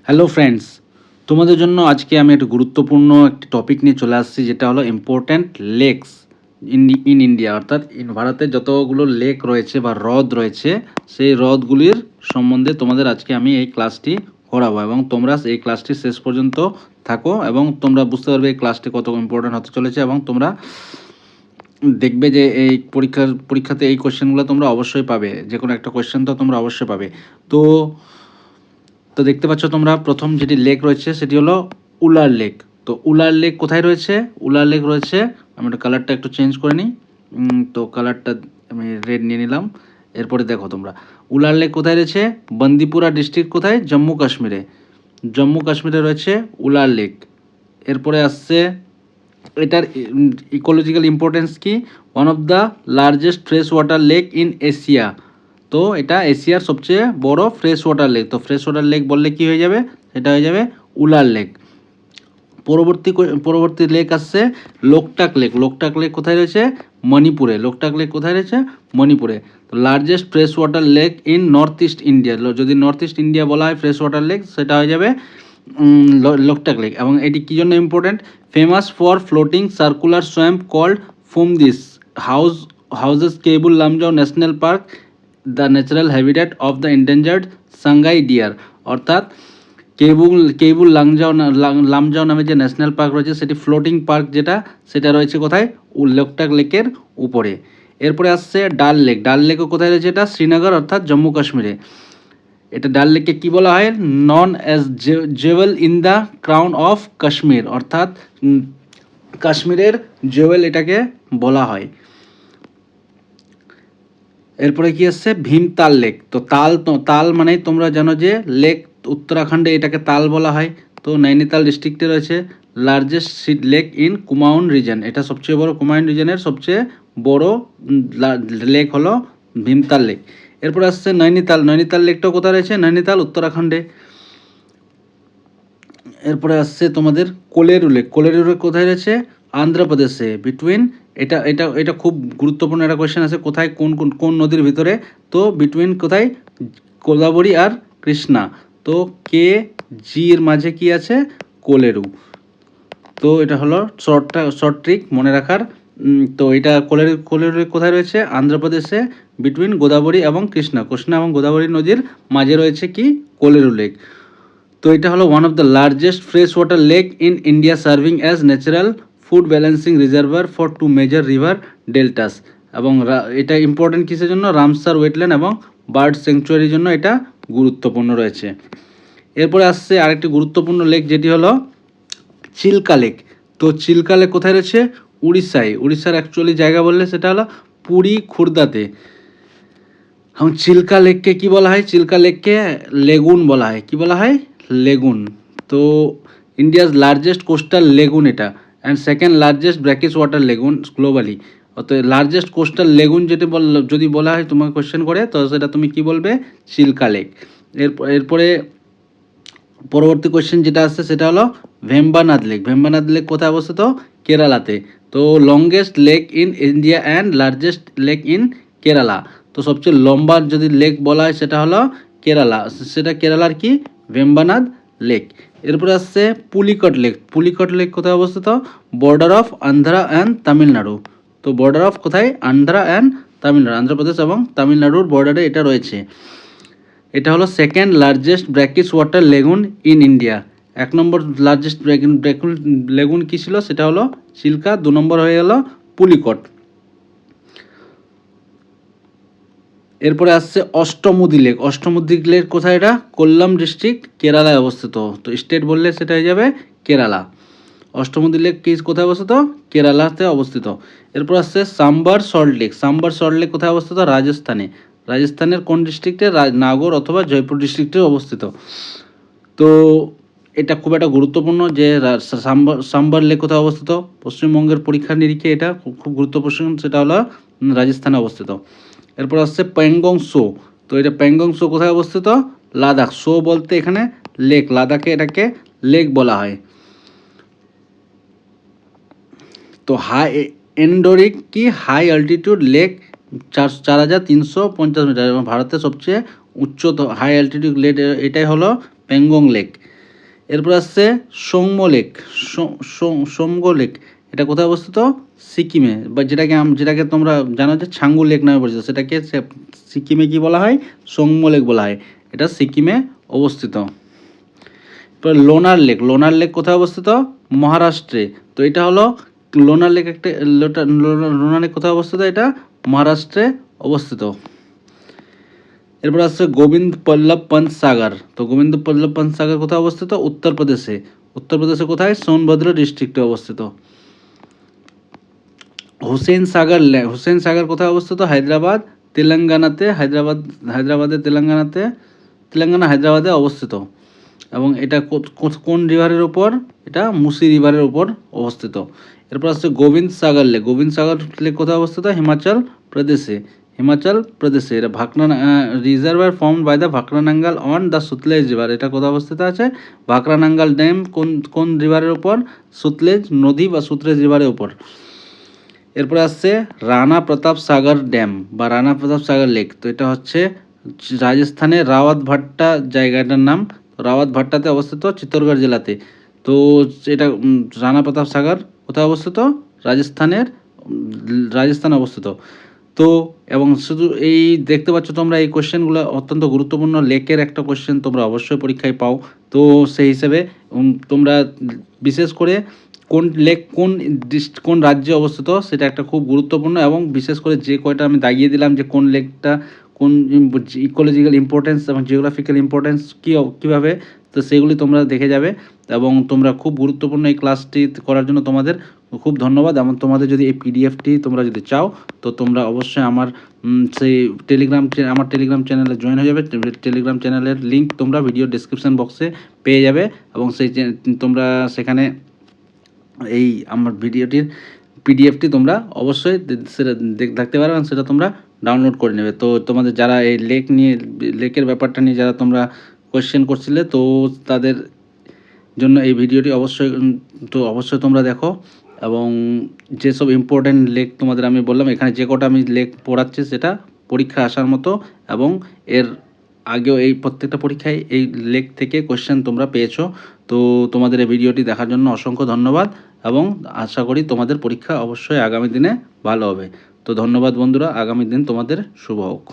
Hello friends, তোমাদের জন্য আজকে আমি একটা গুরুত্বপূর্ণ একটি টপিক নিয়ে চলে আসছি, যেটা হলো ইম্পর্ট্যান্ট লেকস ইন ইন্ডিয়া। অর্থাৎ ভারতে যতগুলো লেক রয়েছে বা হ্রদ রয়েছে, সেই হ্রদগুলির সম্বন্ধে তোমাদের আজকে আমি এই ক্লাসটি করাবো, এবং তোমরা এই ক্লাসটি শেষ পর্যন্ত থাকো এবং তোমরা বুঝতে পারবে এই ক্লাসটি কত ইম্পর্ট্যান্ট হতে চলেছে। এবং তোমরা দেখবে যে এই পরীক্ষাতে এই কোশ্চেনগুলো তোমরা অবশ্যই পাবে, যে কোনো একটা কোশ্চেন তো তোমরা অবশ্যই পাবে। তো তো দেখতে পাচ্ছ তোমরা, প্রথম যেটি লেক রয়েছে সেটি হলো উলার লেক। তো উলার লেক কোথায় রয়েছে? উলার লেক রয়েছে, আমি একটু কালারটা একটু চেঞ্জ করে নিই। তো কালারটা আমি রেড নিয়ে নিলাম। এরপরে দেখো তোমরা, উলার লেক কোথায় রয়েছে? বন্দিপুরা ডিস্ট্রিক্ট, কোথায়? জম্মু কাশ্মীরে। জম্মু কাশ্মীরে রয়েছে উলার লেক। এরপরে আসছে এটার ইকোলজিক্যাল ইম্পর্টেন্স কি? One of the largest fresh water lake in Asia. তো এটা এশিয়ার সবচেয়ে বড় ফ্রেশ ওয়াটার লেক। তো ফ্রেশ ওয়াটার লেক বললে কি হয়ে যাবে? সেটা হয়ে যাবে উলার লেক। পরবর্তী লেক আসছে লোকটাক লেক। লোকটাক লেক কোথায় রয়েছে? মণিপুরে। লোকটাক লেক কোথায় রয়েছে? মণিপুরে। তো largest fresh water lake in north east India. যদি নর্থ ইস্ট ইন্ডিয়া বলা হয় ফ্রেশ ওয়াটার লেক, সেটা হয়ে যাবে লোকটাক লেক। এবং এটি কী জন্য important? Famous for floating circular swamp called phumdis houses Keibul Lamjao national park, the natural habitat of the endangered sangai deer. অর্থাৎ কেবুল লামজাও নামে যে ন্যাশনাল পার্ক রয়েছে, সেটি ফ্লোটিং পার্ক, সেটা রয়েছে কোথায়? লোকটাক লেকের উপরে। এরপরে আসছে ডাল লেক। ডাল লেকও কোথায় রয়েছে? এটা শ্রীনগর অর্থাৎ জম্মু কাশ্মীরে। এটা ডাল লেককে কী বলা হয়? None as jewel in the crown of Kashmir. অর্থাৎ কাশ্মীরের জেওয়েল এটাকে বলা হয়। এরপরে কি আসছে? ভীমতাল লেক। তো তাল মানে তোমরা জানো যে লেক, উত্তরাখণ্ডে এটাকে তাল বলা হয়। তো নৈনিতাল ডিস্ট্রিক্টে রয়েছে largest lake in Kumaon reason. এটা সবচেয়ে বড়, কুমাউন রিজনের সবচেয়ে বড় লেক হলো ভীমতাল লেক। এরপরে আসছে নৈনিতাল। নৈনিতাল লেকটাও কোথায় রয়েছে? নৈনিতাল, উত্তরাখণ্ডে। এরপরে আসছে তোমাদের কোলেরু লেক। কোলেরু লেক কোথায় রয়েছে? আন্ধ্রপ্রদেশে। বিটুইন, এটা এটা এটা খুব গুরুত্বপূর্ণ একটা কোয়েশ্চেন আছে, কোথায়, কোন নদীর ভিতরে? তো বিটুইন কোথায়? গোদাবরী আর কৃষ্ণা। তো কে জি এর মাঝে কি আছে? কোলেরু। তো এটা হলো শর্ট ট্রিক মনে রাখার। তো এটা কোলেরু কোথায় রয়েছে? আন্ধ্রপ্রদেশে, বিটুইন গোদাবরী এবং কৃষ্ণা এবং গোদাবরী নদীর মাঝে রয়েছে কি? কোলেরু লেক। তো এটা হলো one of the largest fresh water lake in India, serving as natural food balancing reservoir for two major river deltas. এবং এটা ইম্পর্টেন্ট কিসের জন্য? রামসার ওয়েটল্যান্ড এবং বার্ড স্যাংচুয়ারির জন্য এটা গুরুত্বপূর্ণ রয়েছে। এরপরে আসছে আরেকটি গুরুত্বপূর্ণ লেক, যেটি হলো চিল্কা লেক। তো চিল্কা লেক কোথায় রয়েছে? উড়িষ্যায়। উড়িষ্যার অ্যাকচুয়ালি জায়গা বললে সেটা হলো পুরী, খুর্দাতে। এবং চিল্কা লেককে কী বলা হয়? চিল্কা লেককে লেগুন বলা হয়। কী বলা হয়? লেগুন। তো ইন্ডিয়াজ লার্জেস্ট কোস্টাল লেগুন এটা, and second largest brackish water lagoon globally. অর্থাৎ লার্জেস্ট কোস্টাল লেগুন যদি বলা হয় তোমাকে কোশ্চেন করে, তো সেটা তুমি কি বলবে? চিল্কা লেক। এরপরে পরবর্তী কোশ্চেন যেটা আসছে সেটা হলো ভেম্বানাদ লেক। ভেম্বানাদ লেক কোথায় অবস্থিত? কেরালাতে। তো longest lake in India and largest lake in Kerala. তো সবচেয়ে লম্বা যদি লেক বলা হয় সেটা হলো কেরালা, সেটা কেরালার কি? ভেম্বানাদ লেক। এরপরে আসছে পুলিকট লেক। পুলিকট লেক কোথায় অবস্থিত? Border of Andhra and Tamil Nadu. তো বর্ডার অফ কোথায়? আন্ধ্রা অ্যান্ড তামিলনাড়ু, আন্ধ্রপ্রদেশ এবং তামিলনাড়ুর বর্ডারে এটা রয়েছে। এটা হলো second largest brackish water lagoon in India. এক নম্বর লার্জেস্ট লেগুন কী ছিল? সেটা হলো চিল্কা। 2 নম্বর হয়ে গেল পুলিকট। এরপরে আসছে অষ্টমুদি লেক। অষ্টমুদি লেক কোথায়? এটা কোল্লাম ডিস্ট্রিক্ট, কেরালায় অবস্থিত। তো স্টেট বললে সেটা হয়ে যাবে কেরালা। অষ্টমুদি লেক কি কোথায় অবস্থিত? কেরালাতে অবস্থিত। এরপর আসছে sambar salt lake. Sambar salt lake কোথায় অবস্থিত? রাজস্থানে। রাজস্থানের কোন ডিস্ট্রিক্টে? নাগর অথবা জয়পুর ডিস্ট্রিক্টে অবস্থিত। তো এটা খুব একটা গুরুত্বপূর্ণ যে সাম্বার লেক কোথায় অবস্থিত? পশ্চিমবঙ্গের পরীক্ষা নিরীক্ষে এটা খুব গুরুত্বপূর্ণ, সেটা হলো রাজস্থানে অবস্থিত। এরপর আসছে প্যাংগং সো। তো এটা প্যাংগং সো কোথায় অবস্থিত? লাদাখ। সো বলতে এখানে লেক, লাদাখে এটাকে লেক বলা হয়। তো এন্ডোরিক কি হাই অ্যালটিটিউড লেক, 4350 মিটার, এবং ভারতের সবচেয়ে উচ্চ হাই অ্যালটিটিউড লেক এটাই হলো প্যাংগং লেক। এরপর আসছে সোমগো লেক। সোমগো লেক এটা কোথায় অবস্থিত? সিকিমে, বা যেটাকে তোমরা জানো যে ছাঙ্গু লেক নামে পরিচিত, সেটাকে সিকিমে কি বলা হয়? সোমগো লেক বলা হয়। এটা সিকিমে অবস্থিত। এরপর লোনার লেক কোথায় অবস্থিত? মহারাষ্ট্রে। তো এটা হলো লোনার লেক, একটা লোনার লেক কোথায় অবস্থিত? এটা মহারাষ্ট্রে অবস্থিত। এরপর আসছে গোবিন্দ পল্লব পন্ত সাগর। তো গোবিন্দ পল্লব পন্ত সাগর কোথায় অবস্থিত? উত্তরপ্রদেশে। উত্তরপ্রদেশে কোথায়? সোনভদ্র ডিস্ট্রিক্টে অবস্থিত। হুসেন সাগর কোথায় অবস্থিত? হায়দ্রাবাদ, তেলেঙ্গানাতে। হায়দ্রাবাদে অবস্থিত। এবং এটা কোন রিভারের ওপর? এটা মুসি রিভারের ওপর অবস্থিত। এরপর আসছে গোবিন্দ সাগর লেক কোথায় অবস্থিত? হিমাচল প্রদেশে। এটা reservoir formed by the Bhakra Nangal on the Sutlej river. এটা কোথায় অবস্থিত আছে? ভাকরানাঙ্গাল ড্যাম কোন রিভারের ওপর? সুতলেজ নদী বা সুতলেজ রিভারের ওপর। এরপরে আসছে রানা প্রতাপ সাগর ড্যাম বা রানা প্রতাপ সাগর লেক। তো এটা হচ্ছে রাজস্থানের রাওয়াত ভাট্টা জায়গাটার নাম। রাওয়াত ভাট্টাতে অবস্থিত, চিত্তরগড় জেলাতে। তো এটা রানা প্রতাপ সাগর কোথায় অবস্থিত? রাজস্থানে অবস্থিত। তো এবং শুধু এই দেখতে পাচ্ছ তোমরা এই কোশ্চেনগুলো অত্যন্ত গুরুত্বপূর্ণ লেকের একটা কোশ্চেন তোমরা অবশ্যই পরীক্ষায় পাও। তো সেই হিসেবে তোমরা বিশেষ করে কোন লেক কোন রাজ্যে অবস্থিত সেটা একটা খুব গুরুত্বপূর্ণ, এবং বিশেষ করে যে কয়টা আমি দাগিয়ে দিলাম যে কোন লেকটা কোন ইকোলজিক্যাল ইম্পর্টেন্স এবং জিওগ্রাফিক্যাল ইম্পর্টেন্স কীভাবে, তো সেগুলি তোমরা দেখে যাবে। এবং তোমরা খুব গুরুত্বপূর্ণ এই ক্লাসটি করার জন্য তোমাদের খুব ধন্যবাদ। এবং তোমাদের যদি এই পিডিএফটি তোমরা যদি চাও তো তোমরা অবশ্যই আমার সেই আমার টেলিগ্রাম চ্যানেলে জয়েন হয়ে যাবে। টেলিগ্রাম চ্যানেলের লিঙ্ক তোমরা ভিডিও ডেসক্রিপশন বক্সে পেয়ে যাবে, এবং তোমরা সেখানে এই আমার ভিডিওটির পিডিএফটি তোমরা অবশ্যই সেটা দেখতে পারবে, এবং সেটা তোমরা ডাউনলোড করে নেবে। তো তোমাদের যারা এই লেকের ব্যাপারটা নিয়ে যারা তোমরা কোয়েশ্চেন করছিলে, তো তাদের জন্য এই ভিডিওটি অবশ্যই তোমরা দেখো। এবং যেসব ইম্পর্ট্যান্ট লেক তোমাদের আমি বললাম, এখানে যে কটা আমি লেক পড়াচ্ছি সেটা পরীক্ষা আসার মতো, এবং এর আগেও এই প্রত্যেকটা পরীক্ষায় এই লেক থেকে কোয়েশ্চেন তোমরা পেয়েছো। তো তোমাদের এই ভিডিওটি দেখার জন্য অসংখ্য ধন্যবাদ, এবং আশা করি তোমাদের পরীক্ষা অবশ্যই আগামী দিনে ভালো হবে। তো ধন্যবাদ বন্ধুরা, আগামী দিন তোমাদের শুভ হোক।